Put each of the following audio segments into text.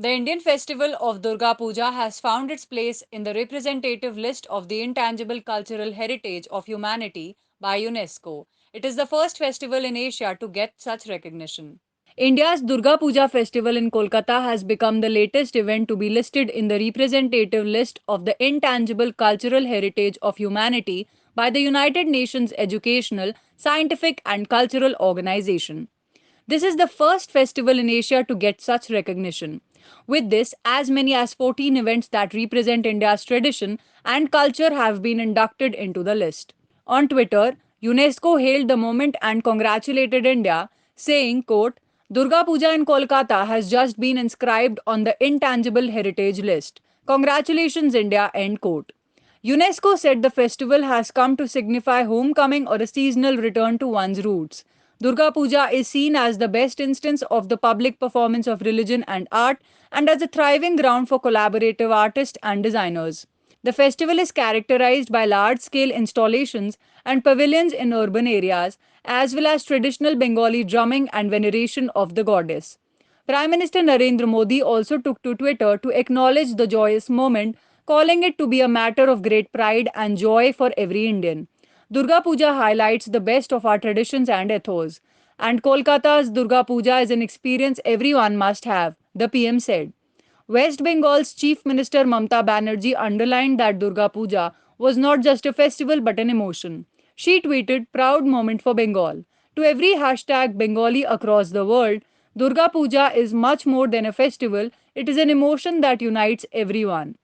The Indian festival of Durga Puja has found its place in the representative list of the intangible cultural heritage of humanity by UNESCO. It is the first festival in Asia to get such recognition. India's Durga Puja festival in Kolkata has become the latest event to be listed in the representative list of the intangible cultural heritage of humanity by the United Nations Educational, Scientific and Cultural Organization. This is the first festival in Asia to get such recognition. With this, as many as 14 events that represent India's tradition and culture have been inducted into the list. On Twitter, UNESCO hailed the moment and congratulated India, saying, quote, Durga Puja in Kolkata has just been inscribed on the intangible heritage list. Congratulations, India, end quote. UNESCO said the festival has come to signify homecoming or a seasonal return to one's roots. Durga Puja is seen as the best instance of the public performance of religion and art and as a thriving ground for collaborative artists and designers. The festival is characterized by large scale installations and pavilions in urban areas, as well as traditional Bengali drumming and veneration of the goddess. Prime Minister Narendra Modi also took to Twitter to acknowledge the joyous moment, calling it to be a matter of great pride and joy for every Indian. Durga Puja highlights the best of our traditions and ethos, and Kolkata's Durga Puja is an experience everyone must have, the PM said. West Bengal's Chief Minister Mamta Banerjee underlined that Durga Puja was not just a festival but an emotion. She tweeted, Proud moment for Bengal. To every hashtag Bengali across the world, Durga Puja is much more than a festival, it is an emotion that unites everyone.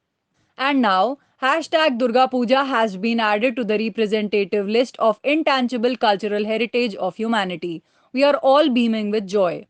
And now, hashtag Durga Puja has been added to the representative list of intangible cultural heritage of humanity. We are all beaming with joy.